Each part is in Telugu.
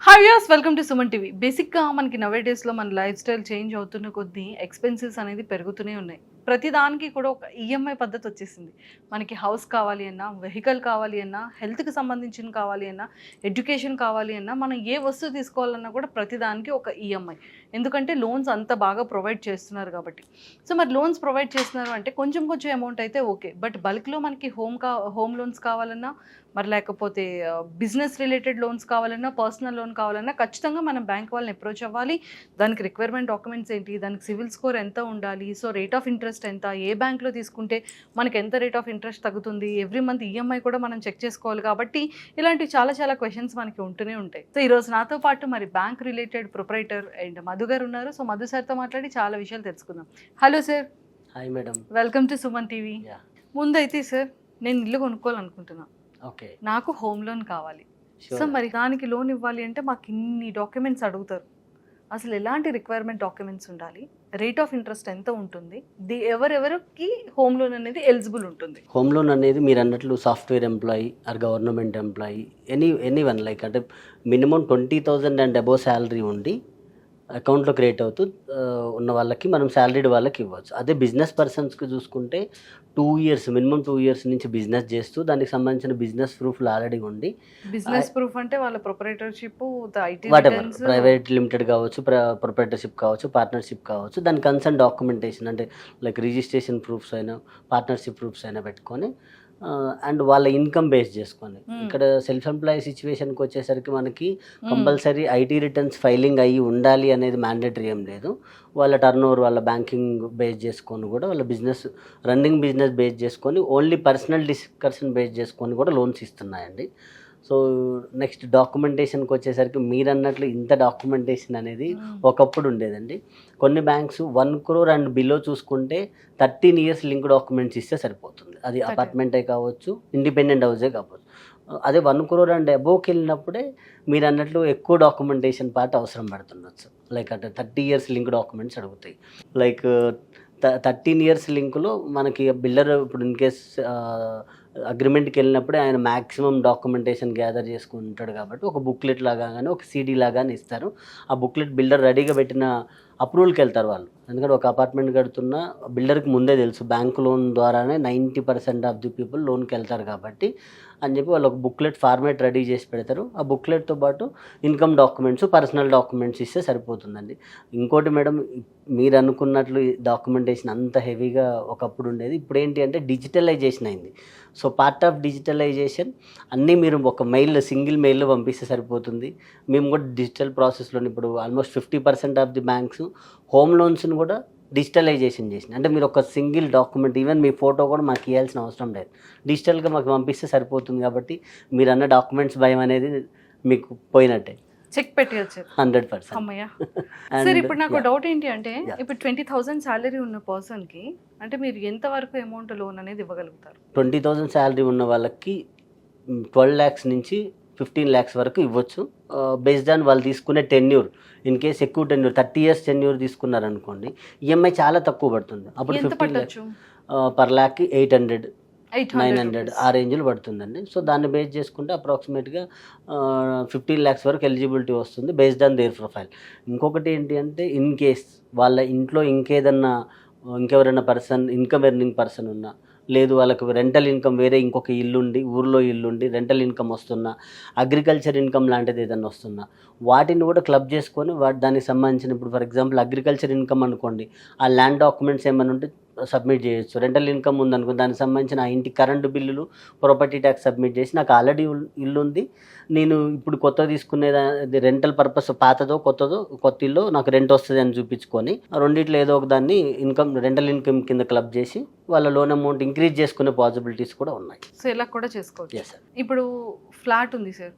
Hi viewers, welcome to Suman TV. బేసిక్గా మనకి నవే డేస్లో మన లైఫ్ స్టైల్ చేంజ్ అవుతున్న కొద్దీ ఎక్స్పెన్సెస్ అనేది పెరుగుతూనే ఉన్నాయి. ప్రతి దానికి కూడా ఒక ఈఎంఐ పద్ధతి వచ్చేసింది. మనకి హౌస్ కావాలి అన్నా, వెహికల్ కావాలి అన్నా, హెల్త్కి సంబంధించిన కావాలి అన్నా, ఎడ్యుకేషన్ కావాలి అన్నా, మనం ఏ వస్తువు తీసుకోవాలన్నా కూడా ప్రతి దానికి ఒక ఈఎంఐ. ఎందుకంటే లోన్స్ అంత బాగా ప్రొవైడ్ చేస్తున్నారు కాబట్టి. సో మరి లోన్స్ ప్రొవైడ్ చేస్తున్నారు అంటే కొంచెం కొంచెం అమౌంట్ అయితే ఓకే, బట్ బల్క్లో మనకి హోమ్ లోన్స్ కావాలన్నా, మరి లేకపోతే బిజినెస్ రిలేటెడ్ లోన్స్ కావాలన్నా, పర్సనల్ లోన్ కావాలన్నా ఖచ్చితంగా మనం బ్యాంక్ వాళ్ళని అప్రోచ్ అవ్వాలి. దానికి రిక్వైర్మెంట్ డాక్యుమెంట్స్ ఏంటి, దానికి సివిల్ స్కోర్ ఎంత ఉండాలి, సో రేట్ ఆఫ్ ఇంట్రెస్ట్ ఎంత, ఏ బ్యాంక్లో తీసుకుంటే మనకి ఎంత రేట్ ఆఫ్ ఇంట్రెస్ట్ తగ్గుతుంది, ఎవ్రీ మంత్ ఈఎంఐ కూడా మనం చెక్ చేసుకోవాలి. కాబట్టి ఇలాంటి చాలా చాలా క్వశ్చన్స్ మనకి ఉంటూనే ఉంటాయి. సో ఈరోజు నాతో పాటు మరి bank related proprietor and Madhu గారు ఉన్నారు. సో మధు సార్తో మాట్లాడి చాలా విషయాలు తెలుసుకుందాం. Hello sir. Hi madam. Welcome to Suman TV. ముందైతే సార్, నేను ఇల్లు కొనుక్కోవాలనుకుంటున్నాను. ఓకే. నాకు హోమ్ లోన్ కావాలి. సో మరి దానికి లోన్ ఇవ్వాలి అంటే మాకు ఇన్ని డాక్యుమెంట్స్ అడుగుతారు. అసలు ఎలాంటి రిక్వైర్మెంట్ డాక్యుమెంట్స్ ఉండాలి, రేట్ ఆఫ్ ఇంట్రెస్ట్ ఎంత ఉంటుంది, ఎవరెవరికి హోమ్ లోన్ అనేది ఎలిజిబుల్ ఉంటుంది? హోమ్ లోన్ అనేది మీరు అన్నట్లు software employee are government employee any one like అంటే మినిమం 20,000 అండ్ అబోవ్ శాలరీ ఉండి అకౌంట్లో క్రియేట్ అవుతూ ఉన్న వాళ్ళకి మనం శాలరీడ్ వాళ్ళకి ఇవ్వచ్చు. అదే బిజినెస్ పర్సన్స్కి చూసుకుంటే 2 ఇయర్స్ మినిమం 2 ఇయర్స్ నుంచి బిజినెస్ చేస్తూ దానికి సంబంధించిన బిజినెస్ ప్రూఫ్లు ఆల్రెడీ ఉండి, బిజినెస్ ప్రూఫ్ అంటే వాళ్ళ ప్రొపరైటర్షిప్, వాటెవర్ ప్రైవేట్ లిమిటెడ్ కావచ్చు, ప్రొపరైటర్షిప్ కావచ్చు, పార్ట్నర్షిప్ కావచ్చు, దాని కన్సర్న్ డాక్యుమెంటేషన్ అంటే లైక్ రిజిస్ట్రేషన్ ప్రూఫ్స్ అయినా పార్ట్నర్షిప్ ప్రూఫ్స్ అయినా పెట్టుకొని అండ్ వాళ్ళ ఇన్కమ్ బేస్ చేసుకొని. ఇక్కడ సెల్ఫ్ ఎంప్లాయీ సిచ్యువేషన్కి వచ్చేసరికి మనకి కంపల్సరీ ఐటీ రిటర్న్స్ ఫైలింగ్ అయ్యి ఉండాలి అనేది మ్యాండేటరీ ఏం లేదు. వాళ్ళ టర్న్ ఓవర్, వాళ్ళ బ్యాంకింగ్ బేస్ చేసుకొని కూడా, వాళ్ళ బిజినెస్ రన్నింగ్ బిజినెస్ బేస్ చేసుకొని, ఓన్లీ పర్సనల్ డిస్కషన్ బేస్ చేసుకొని కూడా లోన్స్ ఇస్తున్నాయండి. సో నెక్స్ట్ డాక్యుమెంటేషన్కి వచ్చేసరికి మీరు అన్నట్లు ఇంత డాక్యుమెంటేషన్ అనేది ఒకప్పుడు ఉండేదండి. కొన్ని బ్యాంక్స్ 1 crore అండ్ బిలో చూసుకుంటే 13 years లింక్ డాక్యుమెంట్స్ ఇస్తే సరిపోతుంది. అది అపార్ట్మెంటే కావచ్చు, ఇండిపెండెంట్ హౌసే కావచ్చు. అదే 1 crore అండ్ అబోవ్కి వెళ్ళినప్పుడే మీరు అన్నట్లు ఎక్కువ డాక్యుమెంటేషన్ పార్ట్ అవసరం పడుతుండొచ్చు. లైక్ అంటే 30 years లింక్ డాక్యుమెంట్స్ అడుగుతాయి. లైక్ 13 years లింకులో మనకి బిల్డర్ ఇప్పుడు ఇన్ కేస్ అగ్రిమెంట్కి వెళ్ళినప్పుడే ఆయన మ్యాక్సిమం డాక్యుమెంటేషన్ గ్యాదర్ చేసుకుంటాడు కాబట్టి ఒక బుక్లెట్ లాగా కానీ ఒక సీడీ లాగానే ఇస్తారు. ఆ బుక్లెట్ బిల్డర్ రెడీగా పెట్టిన అప్రూవల్కి వెళ్తారు వాళ్ళు. ఎందుకంటే ఒక అపార్ట్మెంట్ కడుతున్న బిల్డర్కి ముందే తెలుసు బ్యాంక్ లోన్ ద్వారానే 90% ఆఫ్ ది పీపుల్ లోన్కి వెళ్తారు కాబట్టి అని చెప్పి వాళ్ళు ఒక బుక్లెట్ ఫార్మేట్ రెడీ చేసి పెడతారు. ఆ బుక్లెట్తో పాటు ఇన్కమ్ డాక్యుమెంట్స్, పర్సనల్ డాక్యుమెంట్స్ ఇస్తే సరిపోతుందండి. ఇంకోటి మేడం, మీరు అనుకున్నట్లు డాక్యుమెంటేషన్ అంత హెవీగా ఒకప్పుడు ఉండేది. ఇప్పుడు ఏంటి అంటే డిజిటలైజేషన్ అయింది. సో పార్ట్ ఆఫ్ డిజిటలైజేషన్ అన్నీ మీరు ఒక సింగిల్ మెయిల్లో పంపిస్తే సరిపోతుంది. మేము కూడా డిజిటల్ ప్రాసెస్లో ఇప్పుడు almost 50% of the banks home లోన్స్ని కూడా డిజిటలైజేషన్ చేసింది. అంటే మీరు ఒక సింగిల్ డాక్యుమెంట్, ఈవెన్ మీ ఫోటో కూడా మాకు ఇవ్వాల్సిన అవసరం లేదు, డిజిటల్గా మాకు పంపిస్తే సరిపోతుంది. కాబట్టి మీరు అన్న డాక్యుమెంట్స్ భయం అనేది మీకు పోయినట్టే. చెక్ పెట్టవచ్చు 100%. అమ్మయ్య. సార్ ఇప్పుడు నాకు డౌట్ ఏంటి అంటే, ఇప్పుడు 20,000 శాలరీ ఉన్న పర్సన్కి అంటే మీరు ఎంత వరకు అమౌంట్ లోన్ అనేది ఇవ్వగలుగుతారు? 20,000 శాలరీ ఉన్న వాళ్ళకి 12 lakhs నుంచి 15 lakhs వరకు ఇవ్వచ్చు. బేస్డ్ ఆన్ వాళ్ళు తీసుకునే టెన్యూర్. ఇన్ కేస్ ఎక్కువ టెన్యూర్ 30 years టెన్యూర్ తీసుకున్నారనుకోండి, ఈఎంఐ చాలా తక్కువ పడుతుంది. అప్పుడు 15 lakhs పర్ ల్యాక్కి 800, 900 ఆ రేంజ్లో పడుతుందండి. సో దాన్ని బేస్ చేసుకుంటే అప్రాక్సిమేట్గా 15 lakhs వరకు ఎలిజిబిలిటీ వస్తుంది బేస్డ్ ఆన్ దేర్ ప్రొఫైల్. ఇంకొకటి ఏంటి అంటే, ఇన్ కేస్ వాళ్ళ ఇంట్లో ఇంకెవరైనా పర్సన్ ఇన్కమ్ ఎర్నింగ్ పర్సన్ ఉన్నా, లేదు వాళ్ళకు రెంటల్ ఇన్కమ్ వేరే ఇంకొక ఇల్లుండి, ఊర్లో ఇల్లుండి రెంటల్ ఇన్కమ్ వస్తున్నా, అగ్రికల్చర్ ఇన్కమ్ లాంటిది ఏదైనా వస్తున్నా, వాటిని కూడా క్లబ్ చేసుకొని దానికి సంబంధించిన, ఇప్పుడు ఫర్ ఎగ్జాంపుల్ అగ్రికల్చర్ ఇన్కమ్ అనుకోండి, ఆ ల్యాండ్ డాక్యుమెంట్స్ ఏమైనా ఉంటే సబ్మిట్ చేయొచ్చు. రెంటల్ ఇన్కమ్ ఉందనుకో, దానికి సంబంధించిన ఆ ఇంటి కరెంటు బిల్లులు, ప్రాపర్టీ ట్యాక్స్ సబ్మిట్ చేసి, నాకు ఆల్రెడీ ఇల్లు ఉంది, నేను ఇప్పుడు కొత్త తీసుకునేది రెంటల్ పర్పస్, పాతదో కొత్తదో, కొత్త ఇల్లు నాకు రెంట్ వస్తుంది అని చూపించుకొని రెండిట్లో ఏదో ఒక దాన్ని రెంటల్ ఇన్కమ్ కింద క్లబ్ చేసి వాళ్ళ లోన్ అమౌంట్ ఇంక్రీజ్ చేసుకునే పాసిబిలిటీస్ కూడా ఉన్నాయి. సో ఇలా కూడా చేసుకోవచ్చు. Yes sir. ఇప్పుడు ఫ్లాట్ ఉంది సార్,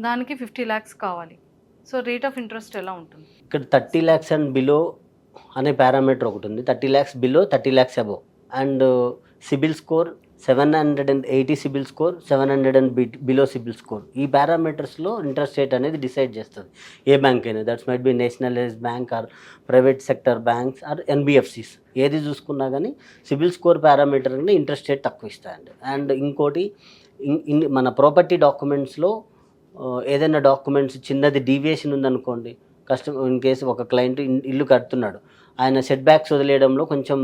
దానికి 50 lakhs కావాలి. సో రేట్ ఆఫ్ ఇంట్రెస్ట్ ఎలా ఉంటుంది? ఇక్కడ 30 lakhs అండ్ బిలో అనే పారామీటర్ ఒకటి ఉంది. 30 lakhs below, 30 lakhs above. And CIBIL score 780 CIBIL score, 700 and below CIBIL score. ఈ పారామీటర్స్లో ఇంట్రెస్ట్ రేట్ అనేది డిసైడ్ చేస్తుంది ఏ బ్యాంక్ అయినా. That's might be nationalised bank or private sector banks or NBFCs. ఏది చూసుకున్నా కానీ సిబిల్ స్కోర్ పారామీటర్ అనేది ఇంట్రెస్ట్ రేట్ తక్కువ ఇస్తాయండి. అండ్ ఇంకోటి, మన ప్రాపర్టీ డాక్యుమెంట్స్లో ఏదైనా డాక్యుమెంట్స్ చిన్నది డీవియేషన్ ఉందనుకోండి, ఇన్ కేసు ఒక క్లయింట్ ఇల్లు కడుతున్నాడు, ఆయన సెట్ బ్యాక్స్ వదిలేయడంలో కొంచెం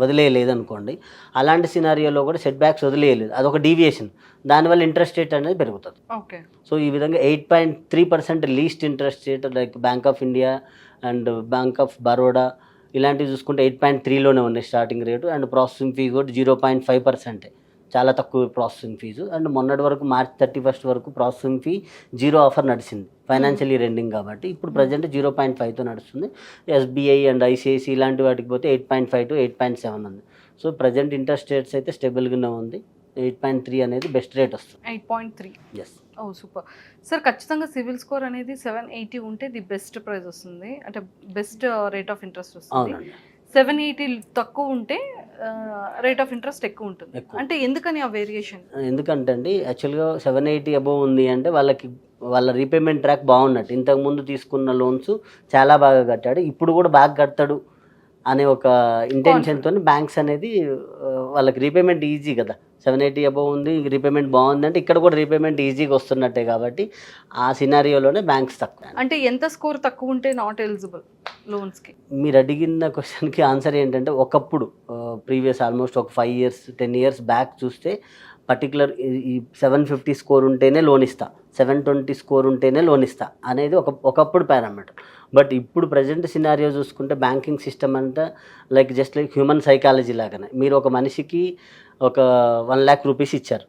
వదిలేయలేదనుకోండి, అలాంటి సినారియోలో కూడా సెట్ బ్యాక్స్ వదిలేయలేదు, అదొక డీవియేషన్, దానివల్ల ఇంట్రెస్ట్ రేట్ అనేది పెరుగుతుంది. ఓకే. సో ఈ విధంగా 8.3% least interest rate like bank of India and bank of Baroda ఇలాంటివి చూసుకుంటే 8.3లోనే ఉన్నాయి starting rate. And processing fee కూడా 0.5%, చాలా తక్కువ ప్రాసెసింగ్ ఫీజు. అండ్ మొన్నటి వరకు March 31 వరకు ప్రాసెసింగ్ ఫీ 0 ఆఫర్ నడిచింది, ఫైనాన్షియల్ ఇయర్ ఎండింగ్ కాబట్టి. ఇప్పుడు ప్రజెంట్ 0.5తో నడుస్తుంది. SBI అండ్ ICICI ఇలాంటి వాటికి పోతే 8.5 to 8.7 ఉంది. సో ప్రజెంట్ ఇంట్రెస్ట్ రేట్స్ అయితే స్టేబుల్గానే ఉంది. 8.3 అనేది బెస్ట్ రేట్ వస్తుంది. 8.3. ఎస్. ఓ సూపర్ సార్. ఖచ్చితంగా సివిల్ స్కోర్ అనేది 780 ఉంటే ది బెస్ట్ ప్రైస్ వస్తుంది, అంటే బెస్ట్ రేట్ ఆఫ్ ఇంట్రెస్ట్ వస్తుంది. అవునండి. 780 తక్కువ ఉంటే రేట్ ఆఫ్ ఇంట్రెస్ట్ ఎక్కువ ఉంటుంది. అంటే ఎందుకని ఆ వేరియేషన్? ఎందుకంటే అండి, యాక్చువల్గా 780 అబోవ్ ఉంది అంటే వాళ్ళ రీపేమెంట్ ట్రాక్ బాగున్నట్టు. ఇంతకుముందు తీసుకున్న లోన్స్ చాలా బాగా కట్టాడు, ఇప్పుడు కూడా బాగా కడతాడు అనే ఒక ఇంటెన్షన్తో బ్యాంక్స్ అనేది వాళ్ళకి రీపేమెంట్ ఈజీ కదా, 780 అబోవ్ ఉంది, రీపేమెంట్ బాగుంది అంటే ఇక్కడ కూడా రీపేమెంట్ ఈజీగా వస్తున్నట్టే కాబట్టి ఆ సినారియోలోనే బ్యాంక్స్ తక్కువ. అంటే ఎంత స్కోర్ తక్కువ ఉంటే నాట్ ఎలిజిబుల్ లోన్స్కి? మీరు అడిగిన క్వశ్చన్కి ఆన్సర్ ఏంటంటే, ఒకప్పుడు ప్రీవియస్ ఆల్మోస్ట్ ఒక 5 years 10 years బ్యాక్ చూస్తే పర్టికులర్ ఈ 750 స్కోర్ ఉంటేనే లోన్ ఇస్తా, 720 స్కోర్ ఉంటేనే లోన్ ఇస్తా అనేది ఒకప్పుడు పారామీటర్. బట్ ఇప్పుడు ప్రజెంట్ సినారియో చూసుకుంటే బ్యాంకింగ్ సిస్టమ్ అంతా like just like human psychology లాగానే. మీరు ఒక మనిషికి ఒక 1 lakh రూపీస్ ఇచ్చారు,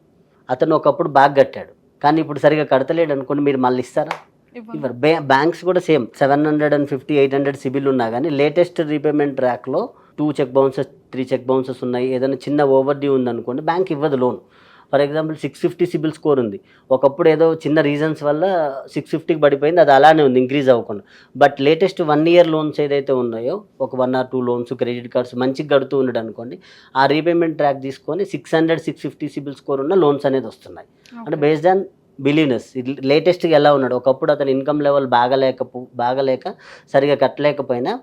అతను ఒకప్పుడు బాగా కట్టాడు, కానీ ఇప్పుడు సరిగా కడతలేడు అనుకోండి, మీరు మళ్ళీ ఇస్తారా? ఇవ్వరు. బ్యాంక్స్ కూడా సేమ్ 750 800 సిబిల్ ఉన్నా కానీ లేటెస్ట్ రీపేమెంట్ ట్రాక్లో 2 చెక్ బౌన్సెస్ 3 చెక్ బౌన్సెస్ ఉన్నాయి, ఏదైనా చిన్న ఓవర్ డ్యూ ఉందనుకోండి, బ్యాంక్ ఇవ్వదు loan. For example 650 CIBIL score ఉంది, ఒకప్పుడు ఏదో చిన్న రీజన్స్ వల్ల 650కి పడిపోయింది, అది అలానే ఉంది ఇంక్రీజ్ అవ్వకుండా. బట్ లేటెస్ట్ 1 year లోన్స్ ఏదైతే ఉన్నాయో, ఒక 1 or 2 లోన్స్ క్రెడిట్ కార్డ్స్ మంచిగా కడుతూ ఉన్నాడు అనుకోండి, ఆ రీపేమెంట్ ట్రాక్ తీసుకొని 600 650 సిబిల్ స్కోర్ ఉన్న లోన్స్ అనేది వస్తున్నాయి. అంటే బేస్డ్ ఆన్ బిలీనెస్ లేటెస్ట్గా ఎలా ఉన్నాడు, ఒకప్పుడు అతని ఇన్కమ్ లెవెల్ బాగలేక సరిగా కట్టలేకపోయినా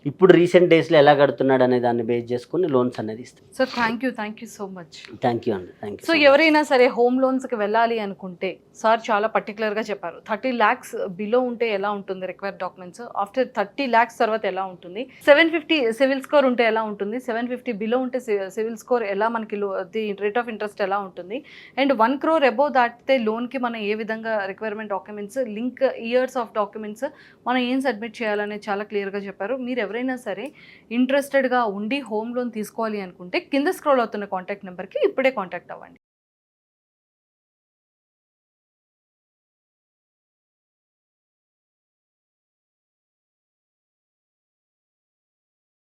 ఇప్పుడు రీసెంట్ డేస్లో ఎలా కడుతున్నాడు అనే దాన్ని బేస్ చేసుకుని లోన్స్ అనేది ఇస్తాం. Sir thank you so much. Thank you అండి. Thank you. సో ఎవరైనా సరే హోమ్ లోన్స్కి వెళ్ళాలి అనుకుంటే సార్ చాలా పర్టికులర్గా చెప్పారు. 30 lakhs బిలో ఉంటే ఎలా ఉంటుంది రిక్వైర్డ్ డాక్యుమెంట్స్, ఆఫ్టర్ 30 lakhs తర్వాత ఎలా ఉంటుంది, 750 సివిల్ స్కోర్ ఉంటే ఎలా ఉంటుంది, 750 బిలో ఉంటే సివిల్ స్కోర్ ఎలా మనకి రేట్ ఆఫ్ ఇంట్రెస్ట్ ఎలా ఉంటుంది, అండ్ 1 crore అబోవ్ దాటితే లోన్కి మనం ఏ విధంగా requirement documents, link years of documents మనం ఏం సబ్మిట్ చేయాలనేది చాలా క్లియర్గా చెప్పారు. మీరు ఎవరైనా సరే ఇంట్రెస్టెడ్గా ఉండి హోమ్ లోన్ తీసుకోవాలి అనుకుంటే కింద స్క్రోల్ అవుతున్న కాంటాక్ట్ నెంబర్కి ఇప్పుడే కాంటాక్ట్ అవ్వండి.